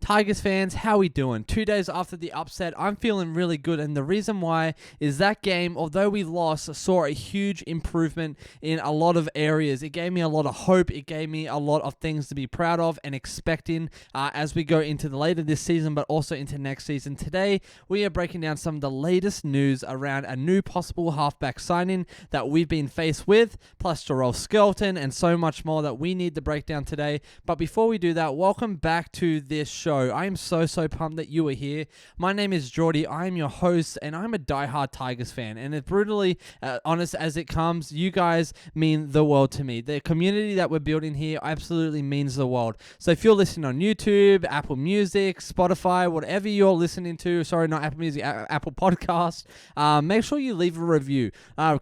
Tigers fans, how we doing? 2 days after the upset, I'm feeling really good, and the reason why is that game, although we lost, saw a huge improvement in a lot of areas. It gave me a lot of hope. It gave me a lot of things to be proud of and expecting as we go into the later this season, but also into next season. Today, we are breaking down some of the latest news around a new possible halfback signing that we've been faced with, plus Luai and Skelton, and so much more that we need to break down today. But before we do that, welcome back to this show. I am so pumped that you are here. My name is Geordie. I am your host, and I'm a diehard Tigers fan. And as brutally honest as it comes, you guys mean the world to me. The community that we're building here absolutely means the world. So if you're listening on YouTube, Apple Music, Spotify, whatever you're listening to, sorry, not Apple Music, Apple Podcast, make sure you leave a review.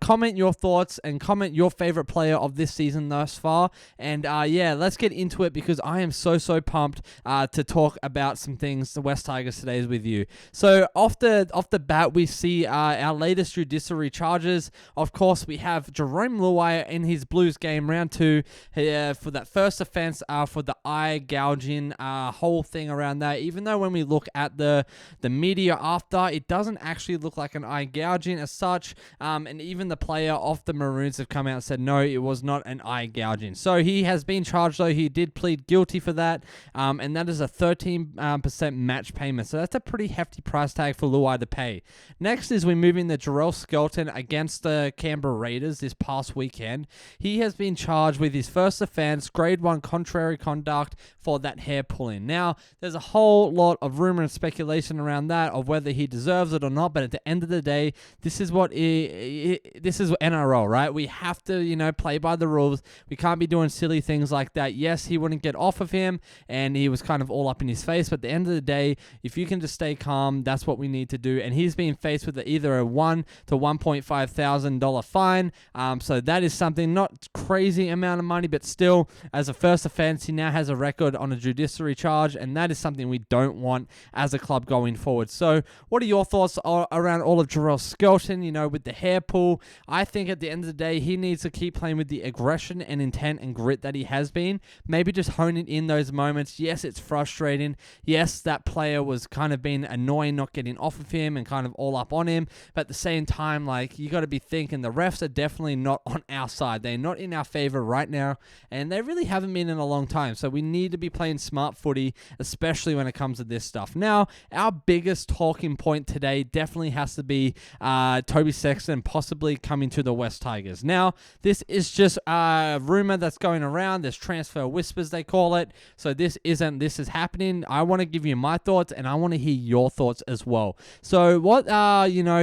Comment your thoughts and comment your favorite player of this season thus far. And yeah, let's get into it because I am so pumped to talk about some things, the West Tigers today is with you. So off the bat, we see our latest judiciary charges. Of course, we have Jarome Luai in his Blues game, round 2, for that first offense, for the eye gouging whole thing around that. Even though when we look at the media after, it doesn't actually look like an eye gouging as such. And even the player of the Maroons have come out and said, no, it was not an eye gouging. So he has been charged, though. He did plead guilty for that. And that is a 13% match payment. So that's a pretty hefty price tag for Luai to pay. Next is we move in the Luai and Skelton against the Canberra Raiders this past weekend. He has been charged with his first offense, grade 1 contrary conduct for that hair pulling. Now, there's a whole lot of rumor and speculation around that of whether he deserves it or not, but at the end of the day, this is what this is NRL, right? We have to, play by the rules. We can't be doing silly things like that. Yes, he wouldn't get off of him, and he was kind of all up in his face, but at the end of the day, if you can just stay calm, that's what we need to do. And he's being faced with either a $1,000 to $1.5 thousand fine. So that is something, not crazy amount of money, but still, as a first offense, he now has a record on a judiciary charge, and that is something we don't want as a club going forward. So what are your thoughts around all of Luai and Skelton, with the hair pull? I think at the end of the day, he needs to keep playing with the aggression and intent and grit that he has been. Maybe just hone it in those moments. Yes, it's frustrating. Yes, that player was kind of being annoying, not getting off of him and kind of all up on him. But at the same time, you got to be thinking the refs are definitely not on our side. They're not in our favor right now, and they really haven't been in a long time. So we need to be playing smart footy, especially when it comes to this stuff. Now, our biggest talking point today definitely has to be Toby Sexton possibly coming to the West Tigers. Now, this is just a rumor that's going around. There's transfer whispers, they call it. So this is happening. I want to give you my thoughts, and I want to hear your thoughts as well. So what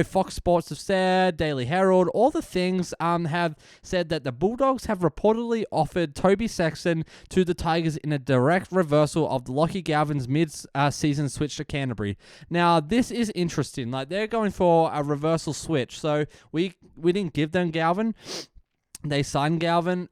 Fox Sports have said, Daily Herald, all the things have said that the Bulldogs have reportedly offered Toby Sexton to the Tigers in a direct reversal of Lachie Galvin's mid-season switch to Canterbury. Now, this is interesting. They're going for a reversal switch. So we didn't give them Galvin. They signed Galvin,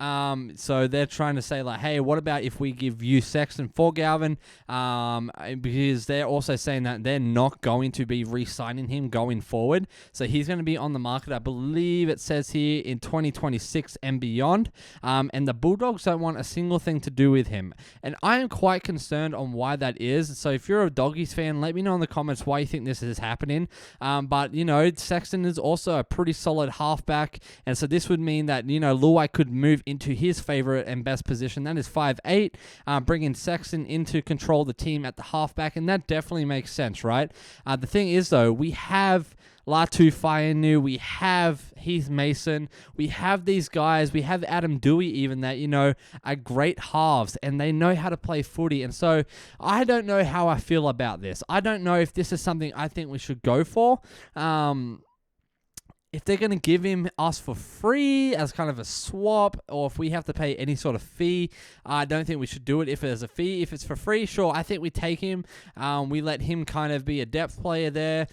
so they're trying to say, hey, what about if we give you Sexton for Galvin? Because they're also saying that they're not going to be re-signing him going forward. So he's going to be on the market, I believe it says here, in 2026 and beyond. And the Bulldogs don't want a single thing to do with him. And I am quite concerned on why that is. So if you're a Doggies fan, let me know in the comments why you think this is happening. But, Sexton is also a pretty solid halfback. And so this would mean that, Luai could move into his favorite and best position. That is 5'8", bringing Sexton in to control the team at the halfback, and that definitely makes sense, right? The thing is, though, we have LATU, FAINU, we have Heath Mason, we have these guys, we have Adam Dewey even that, are great halves, and they know how to play footy. And so I don't know how I feel about this. I don't know if this is something I think we should go for. If they're going to give us for free as kind of a swap, or if we have to pay any sort of fee, I don't think we should do it if there's a fee. If it's for free, sure, I think we take him. We let him kind of be a depth player there.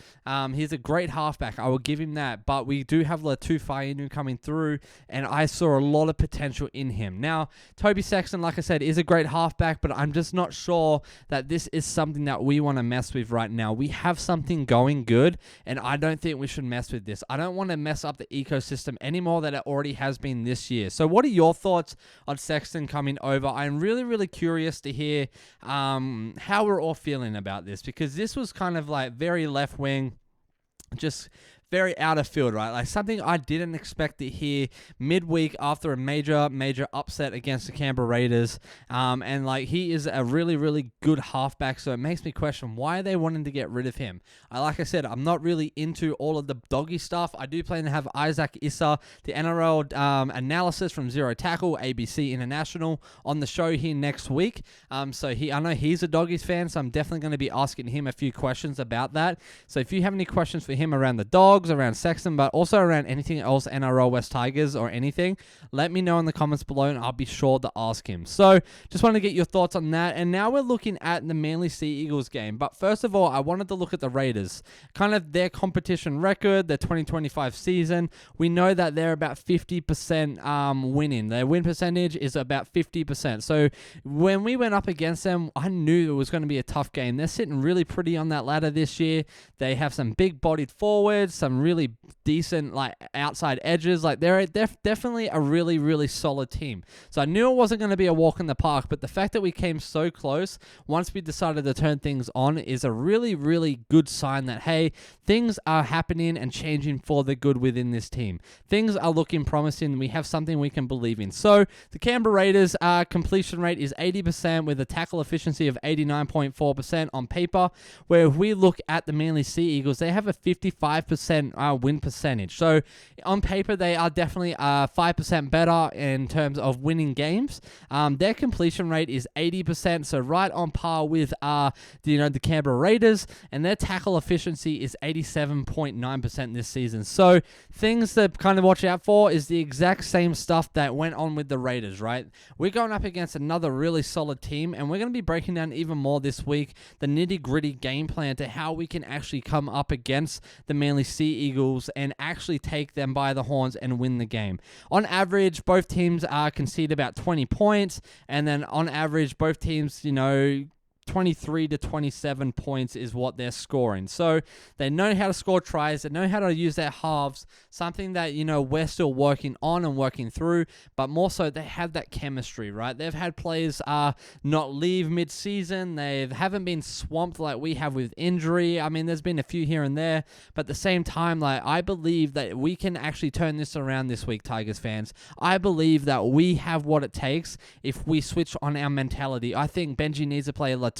He's a great halfback. I will give him that. But we do have LATU FAINU coming through, and I saw a lot of potential in him. Now, Toby Sexton, like I said, is a great halfback, but I'm just not sure that this is something that we want to mess with right now. We have something going good, and I don't think we should mess with this. I don't want want to mess up the ecosystem any more than it already has been this year. So what are your thoughts on Sexton coming over? I'm really, really curious to hear how we're all feeling about this, because this was kind of like very left wing, just very out of field, right? Like something I didn't expect to hear midweek after a major upset against the Canberra Raiders. And like he is a really, really good halfback, so it makes me question why are they wanting to get rid of him. Like I said, I'm not really into all of the doggy stuff. I do plan to have Isaac Issa, the NRL analysis from Zero Tackle, ABC International, on the show here next week. So I know he's a doggies fan, so I'm definitely going to be asking him a few questions about that. So if you have any questions for him around the dog, around Sexton, but also around anything else NRL West Tigers or anything, let me know in the comments below and I'll be sure to ask him. So just want to get your thoughts on that. And now we're looking at the Manly Sea Eagles game. But first of all, I wanted to look at the Raiders, kind of their competition record, their 2025 season. We know that they're about 50% winning. Their win percentage is about 50%. So when we went up against them, I knew it was going to be a tough game. They're sitting really pretty on that ladder this year. They have some big-bodied forwards, some really decent like outside edges. Like they're definitely a really, really solid team. So I knew it wasn't going to be a walk in the park, but the fact that we came so close once we decided to turn things on is a really, really good sign that, hey, things are happening and changing for the good within this team. Things are looking promising. We have something we can believe in. So the Canberra Raiders completion rate is 80% with a tackle efficiency of 89.4% on paper, where if we look at the Manly Sea Eagles, they have a 55% win percentage. So on paper, they are definitely 5% better in terms of winning games. Their completion rate is 80%, so right on par with the Canberra Raiders, and their tackle efficiency is 87.9% this season. So things to kind of watch out for is the exact same stuff that went on with the Raiders, right? We're going up against another really solid team, and we're going to be breaking down even more this week the nitty-gritty game plan to how we can actually come up against the Manly Sea Eagles and actually take them by the horns and win the game. On average, both teams concede about 20 points, and then on average, both teams, 23 to 27 points is what they're scoring. So they know how to score tries. They know how to use their halves, something that, we're still working on and working through, but more so they have that chemistry, right? They've had players not leave mid-season. They haven't been swamped like we have with injury. I mean, there's been a few here and there, but at the same time, like, I believe that we can actually turn this around this week, Tigers fans. I believe that we have what it takes if we switch on our mentality. I think Benji needs to play LATU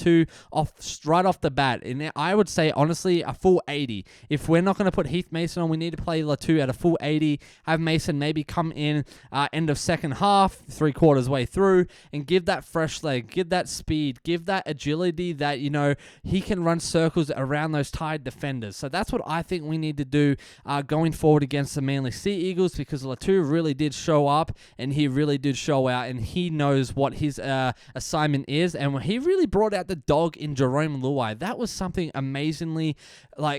right off the bat, and I would say honestly a full 80. If we're not going to put Heath Mason on, we need to play LATU at a full 80. Have Mason maybe come in end of second half, 3/4 way through, and give that fresh leg, give that speed, give that agility that he can run circles around those tied defenders. So that's what I think we need to do going forward against the Manly Sea Eagles, because LATU really did show up and he really did show out, and he knows what his assignment is, and he really brought out the dog in Jarome Luai. That was something amazingly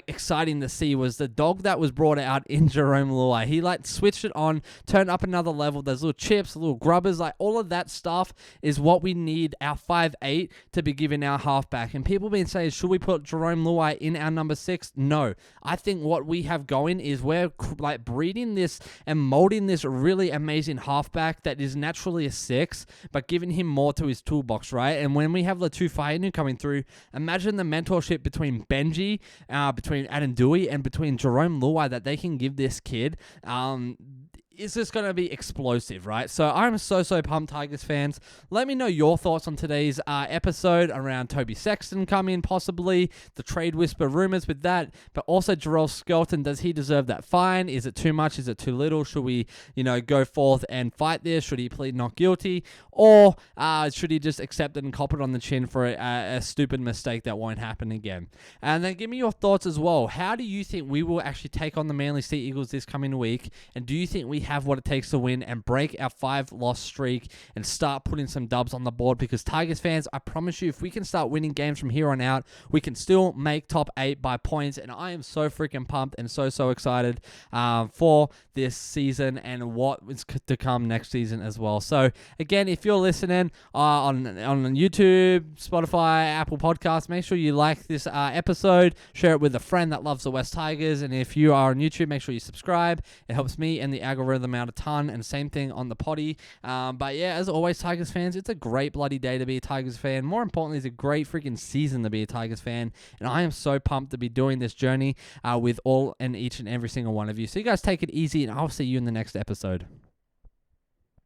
exciting to see, was the dog that was brought out in Jarome Luai. He switched it on, turned up another level. There's little chips, little grubbers, all of that stuff is what we need our 5'8" to be giving our halfback. And people been saying, should we put Jarome Luai in our number 6? No. I think what we have going is we're breeding this and molding this really amazing halfback that is naturally a 6, but giving him more to his toolbox, right? And when we have LATU FAINU coming through, imagine the mentorship between Benji, between Adam Dewey, and between Jarome Luai that they can give this kid. It's just going to be explosive, right? So I'm so pumped, Tigers fans. Let me know your thoughts on today's episode around Toby Sexton coming, possibly the trade whisper rumors with that, but also Jarome Skelton. Does he deserve that fine? Is it too much? Is it too little? Should we, go forth and fight this? Should he plead not guilty? Or should he just accept it and cop it on the chin for a stupid mistake that won't happen again? And then give me your thoughts as well. How do you think we will actually take on the Manly Sea Eagles this coming week? And do you think we have what it takes to win and break our 5-loss streak and start putting some dubs on the board, because Tigers fans, I promise you, if we can start winning games from here on out, we can still make top 8 by points, and I am so freaking pumped and so excited for this season and what is to come next season as well. So again, if you're listening on YouTube, Spotify, Apple Podcasts, make sure you like this episode, share it with a friend that loves the West Tigers, and if you are on YouTube, make sure you subscribe. It helps me and the algorithm out a ton, and same thing on the potty. But yeah, as always, Tigers fans, it's a great bloody day to be a Tigers fan. More importantly, it's a great freaking season to be a Tigers fan, and I am so pumped to be doing this journey with all and each and every single one of you. So you guys take it easy, and I'll see you in the next episode.